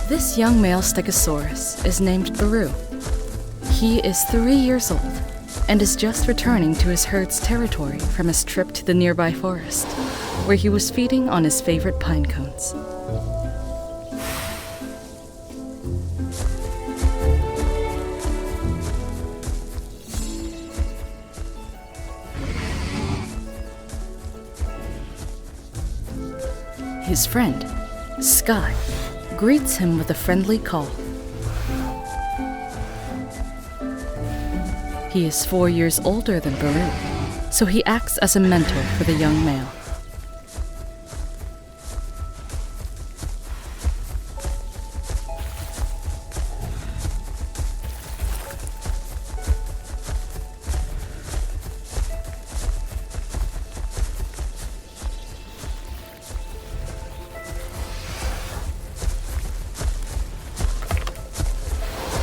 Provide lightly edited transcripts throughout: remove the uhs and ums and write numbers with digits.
This young male stegosaurus is named Baru. He is 3 years old and is just returning to his herd's territory from his trip to the nearby forest, where he was feeding on his favorite pine cones. His friend, Sky, greets him with a friendly call. He is 4 years older than Baru, so he acts as a mentor for the young male.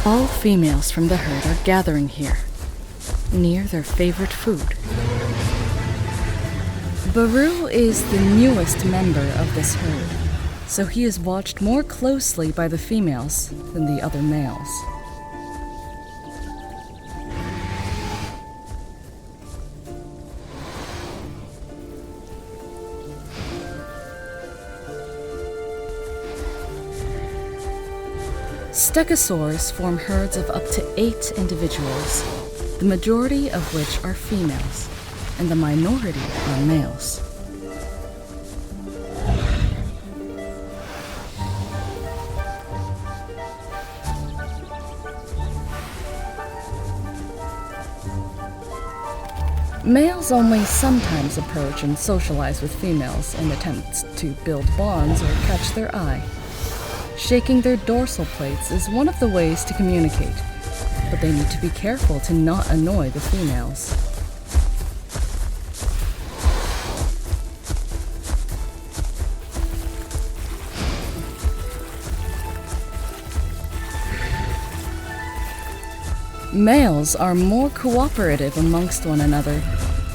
All females from the herd are gathering here, near their favorite food. Baru is the newest member of this herd, so he is watched more closely by the females than the other males. Stegosaurus form herds of up to 8 individuals, the majority of which are females, and the minority are males. Males only sometimes approach and socialize with females in attempts to build bonds or catch their eye. Shaking their dorsal plates is one of the ways to communicate, but they need to be careful to not annoy the females. Males are more cooperative amongst one another,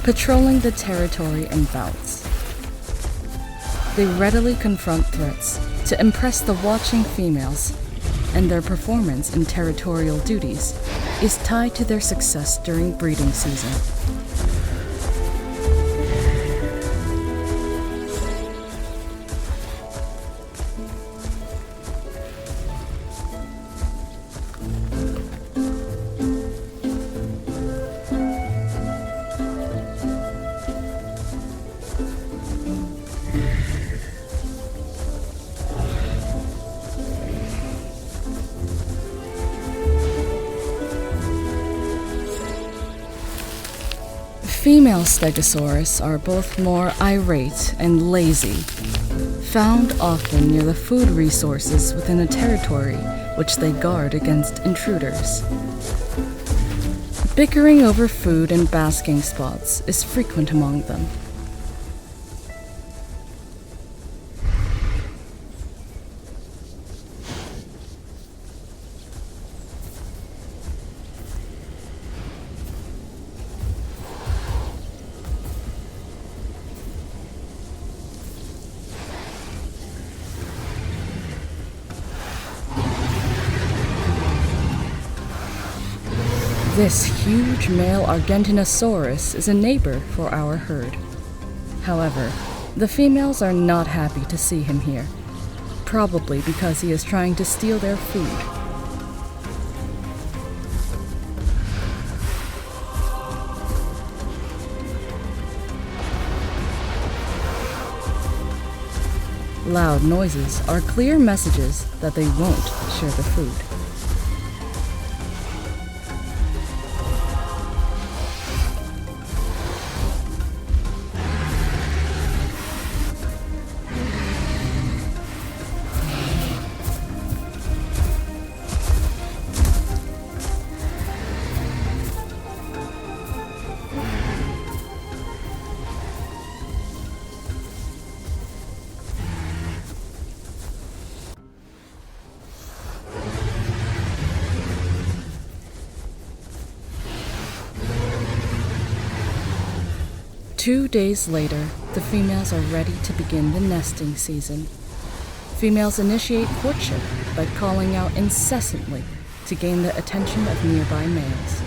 patrolling the territory in bouts. They readily confront threats to impress the watching females, and their performance in territorial duties is tied to their success during breeding season. Female stegosaurus are both more irate and lazy, found often near the food resources within a territory which they guard against intruders. Bickering over food and basking spots is frequent among them. This huge male Argentinosaurus is a neighbor for our herd. However, the females are not happy to see him here, probably because he is trying to steal their food. Loud noises are clear messages that they won't share the food. Two days later, the females are ready to begin the nesting season. Females initiate courtship by calling out incessantly to gain the attention of nearby males.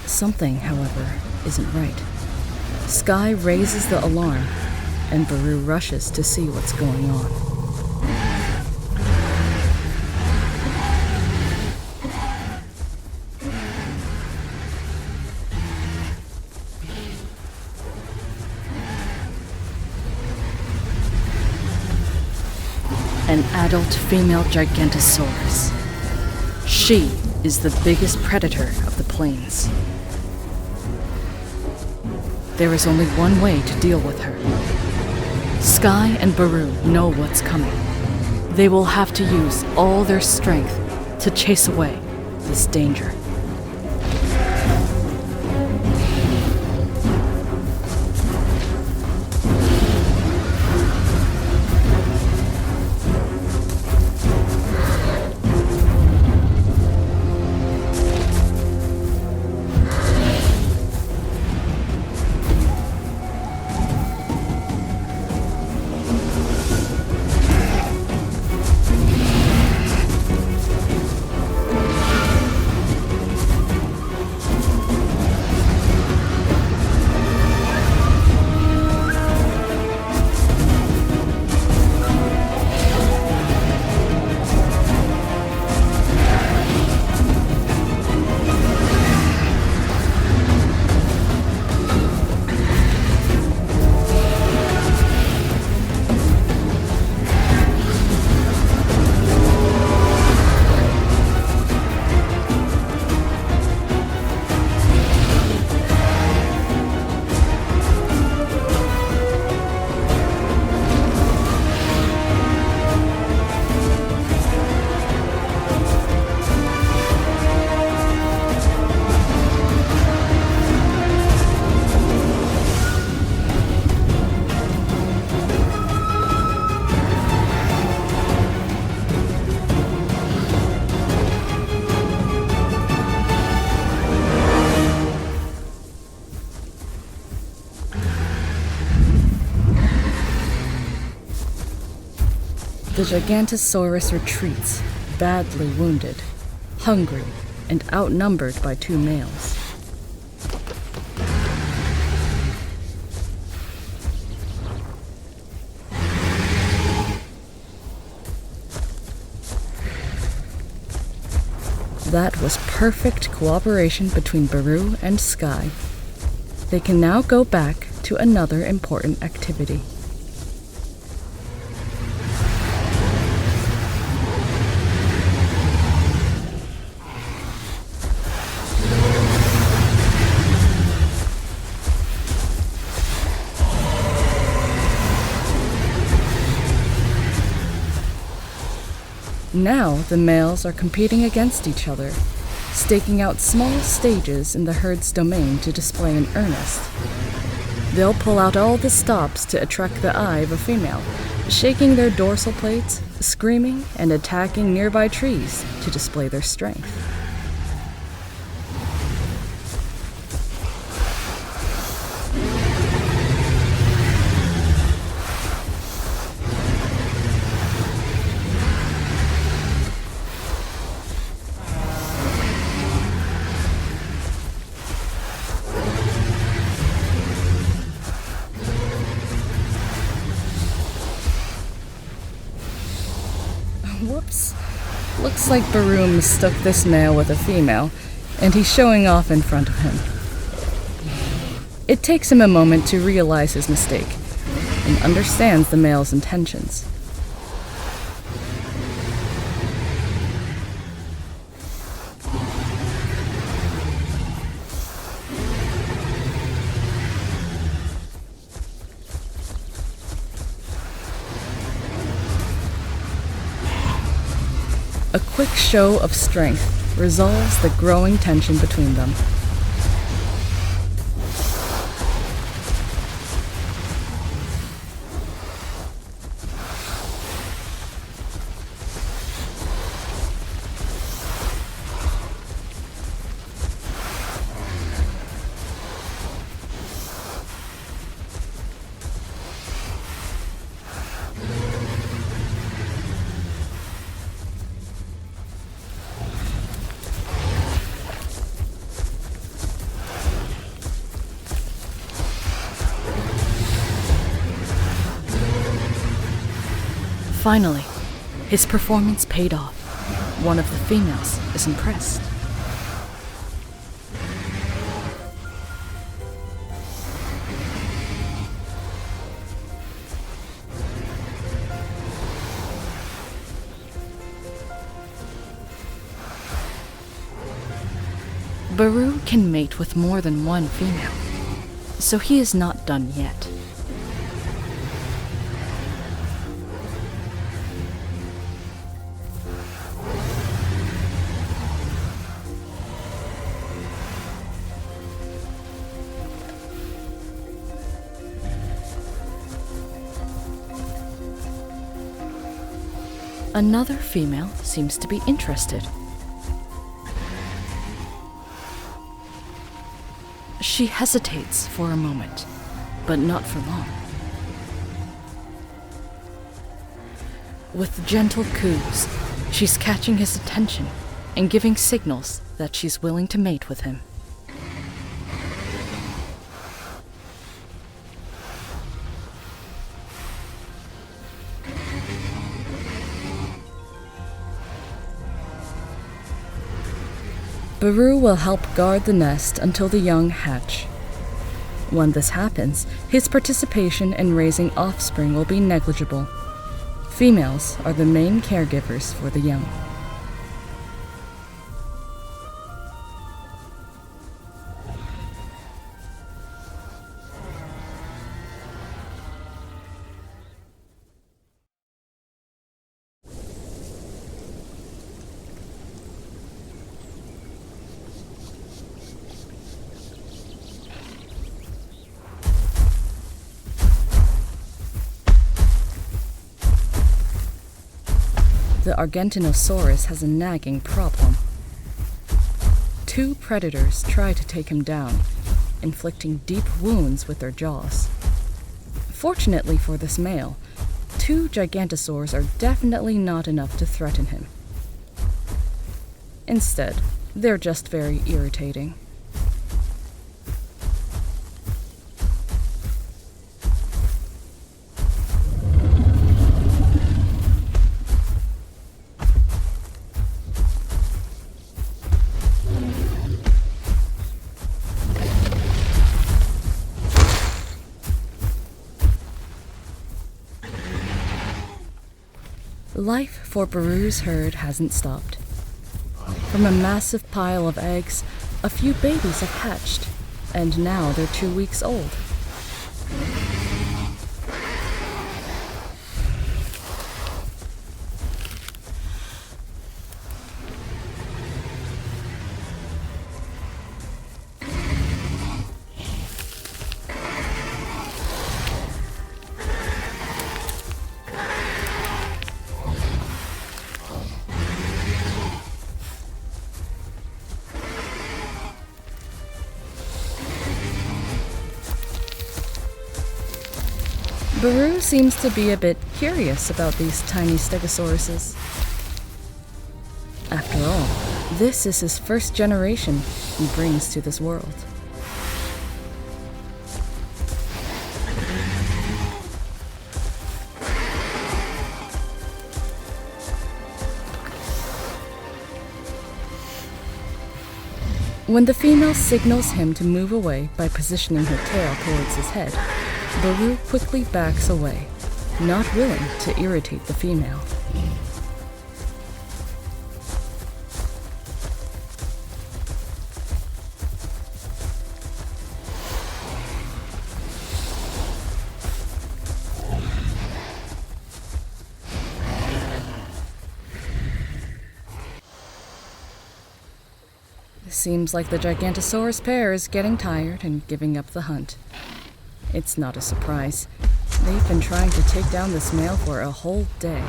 Something, however, isn't right. Sky raises the alarm, and Baru rushes to see what's going on. An adult female Gigantosaurus. She is the biggest predator of the plains. There is only one way to deal with her. Sky and Baru know what's coming. They will have to use all their strength to chase away this danger. The Gigantosaurus retreats, badly wounded, hungry, and outnumbered by 2 males. That was perfect cooperation between Baru and Sky. They can now go back to another important activity. Now the males are competing against each other, staking out small stages in the herd's domain to display in earnest. They'll pull out all the stops to attract the eye of a female, shaking their dorsal plates, screaming, and attacking nearby trees to display their strength. Whoops. Looks like Baru mistook this male with a female, and he's showing off in front of him. It takes him a moment to realize his mistake, and understands the male's intentions. A quick show of strength resolves the growing tension between them. Finally, his performance paid off. One of the females is impressed. Baru can mate with more than one female, so he is not done yet. Another female seems to be interested. She hesitates for a moment, but not for long. With gentle coos, she's catching his attention and giving signals that she's willing to mate with him. Baru will help guard the nest until the young hatch. When this happens, his participation in raising offspring will be negligible. Females are the main caregivers for the young. The Argentinosaurus has a nagging problem. Two predators try to take him down, inflicting deep wounds with their jaws. Fortunately for this male, two gigantosaurs are definitely not enough to threaten him. Instead, they're just very irritating. Life for Baru's herd hasn't stopped. From a massive pile of eggs, a few babies have hatched, and now they're 2 weeks old. Baru seems to be a bit curious about these tiny stegosauruses. After all, this is his first generation he brings to this world. When the female signals him to move away by positioning her tail towards his head, Baru quickly backs away, not willing to irritate the female. It seems like the Gigantosaurus pair is getting tired and giving up the hunt. It's not a surprise. They've been trying to take down this male for a whole day.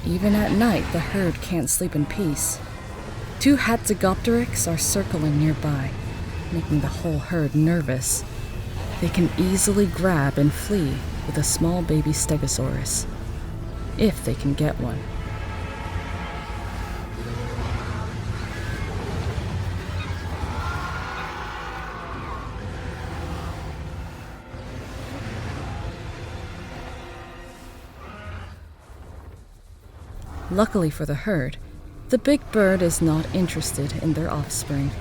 Even at night, the herd can't sleep in peace. 2 Hatzegopteryx are circling nearby, making the whole herd nervous. they can easily grab and flee with a small baby stegosaurus, if they can get one. Luckily for the herd, the big bird is not interested in their offspring.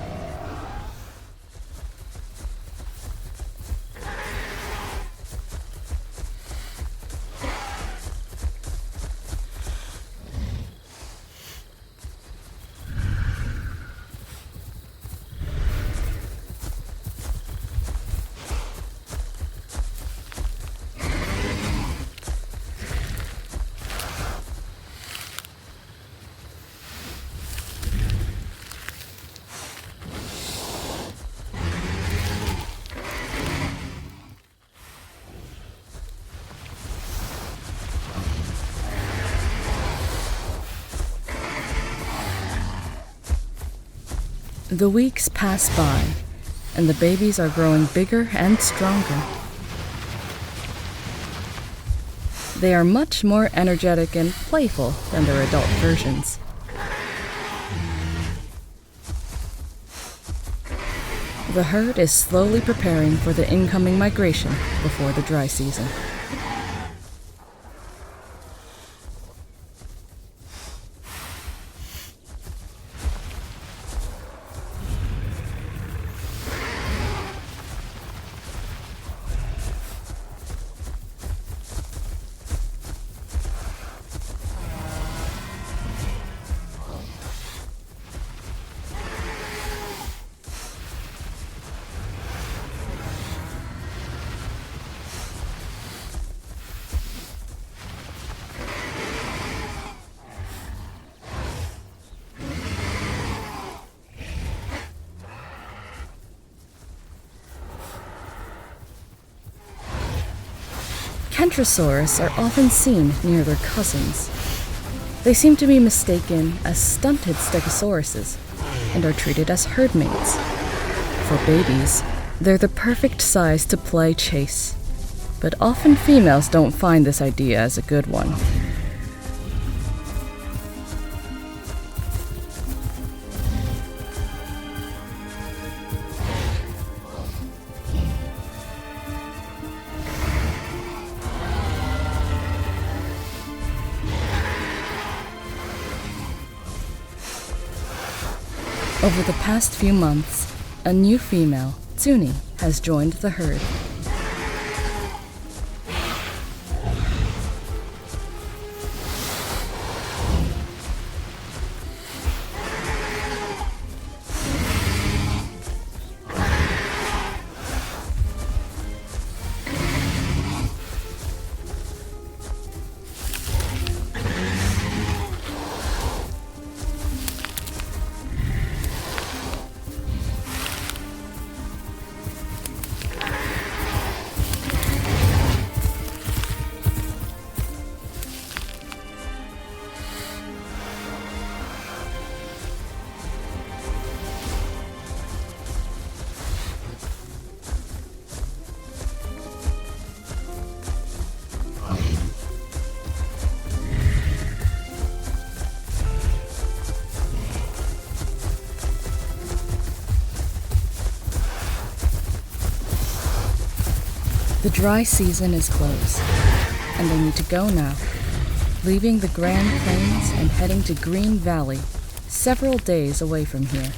The weeks pass by, and the babies are growing bigger and stronger. They are much more energetic and playful than their adult versions. The herd is slowly preparing for the incoming migration before the dry season. Kentrosaurus are often seen near their cousins. They seem to be mistaken as stunted stegosauruses and are treated as herd mates. For babies, they're the perfect size to play chase, but often females don't find this idea as a good one. Over the past few months, a new female, Tsuni, has joined the herd. The dry season is closed, and they need to go now, leaving the Grand Plains and heading to Green Valley, several days away from here.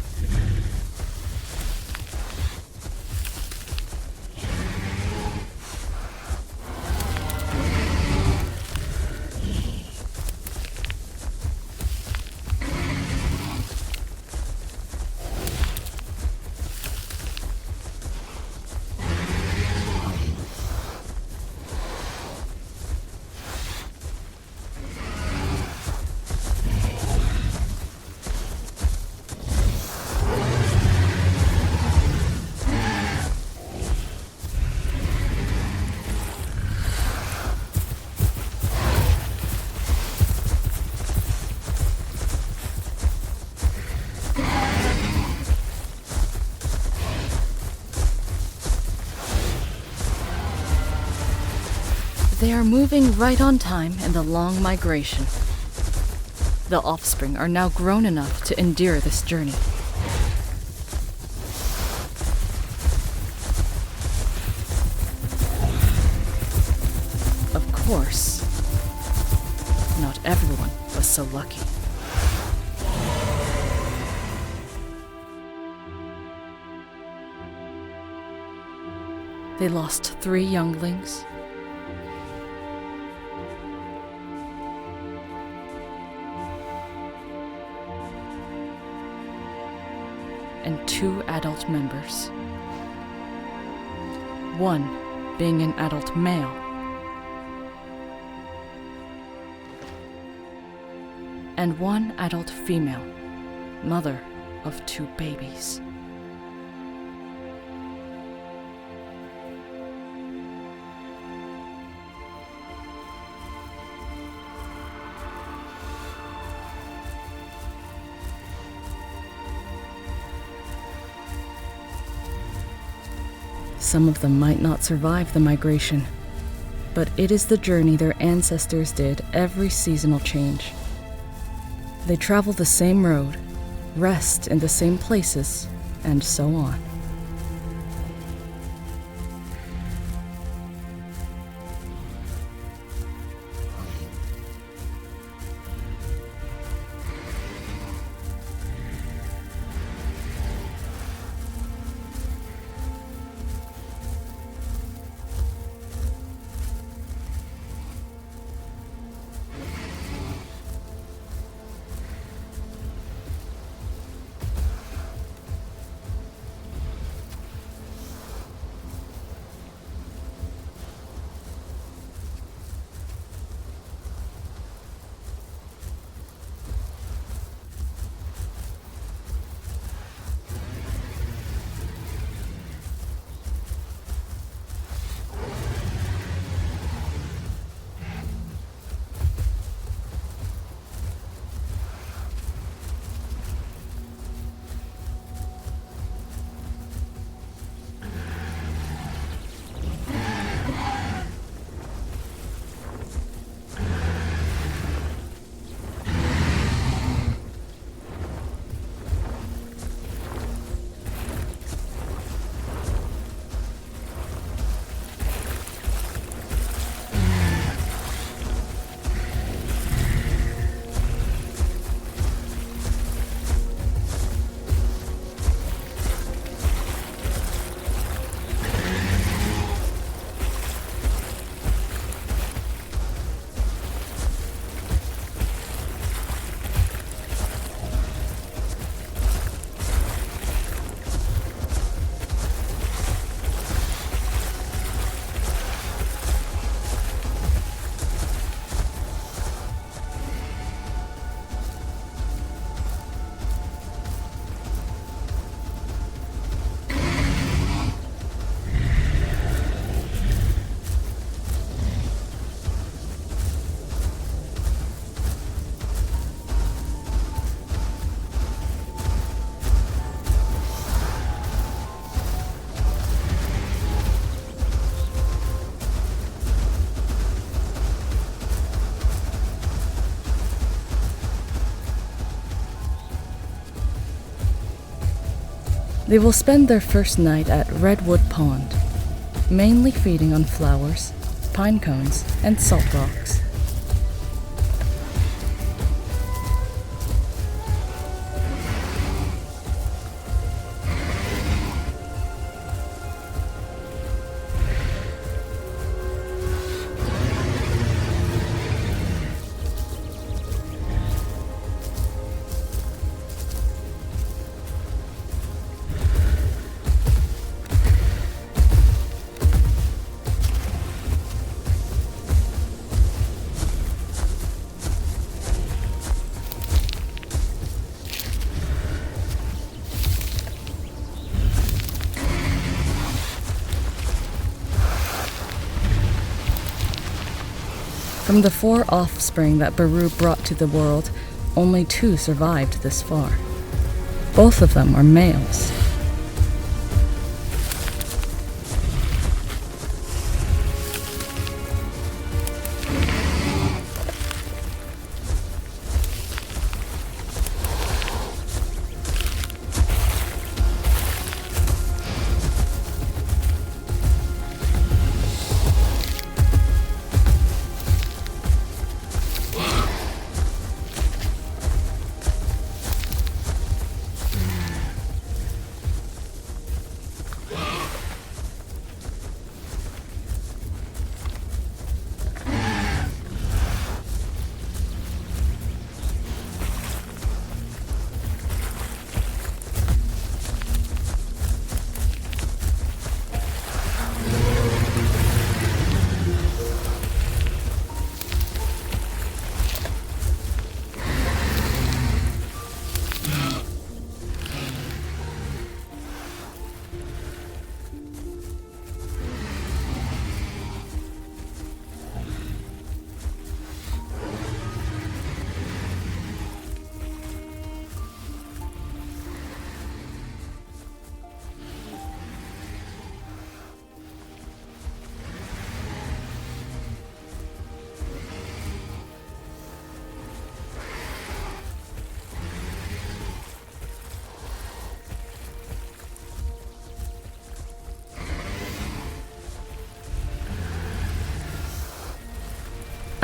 They are moving right on time in the long migration. The offspring are now grown enough to endure this journey. Of course, not everyone was so lucky. They lost 3 younglings, and 2 adult members, one being an adult male, and 1 adult female, mother of 2 babies. Some of them might not survive the migration, but it is the journey their ancestors did every seasonal change. They travel the same road, rest in the same places, and so on. They will spend their first night at Redwood Pond, mainly feeding on flowers, pine cones, and salt rocks. From the 4 offspring that Baru brought to the world, only 2 survived this far. Both of them are males.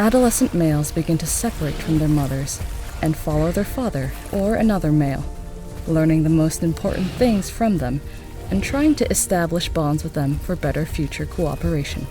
adolescent males begin to separate from their mothers and follow their father or another male, learning the most important things from them and trying to establish bonds with them for better future cooperation.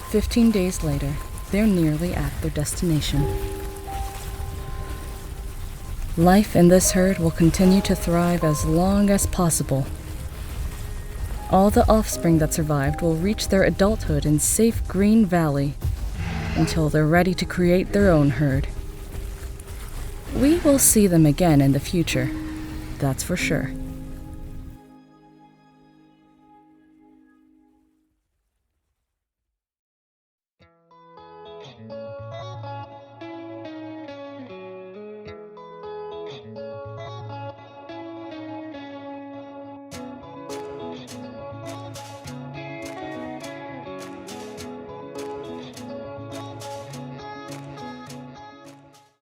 "15 days later, they're nearly at their destination. Life in this herd will continue to thrive as long as possible. All the offspring that survived will reach their adulthood in safe Green Valley until they're ready to create their own herd. We will see them again in the future, that's for sure.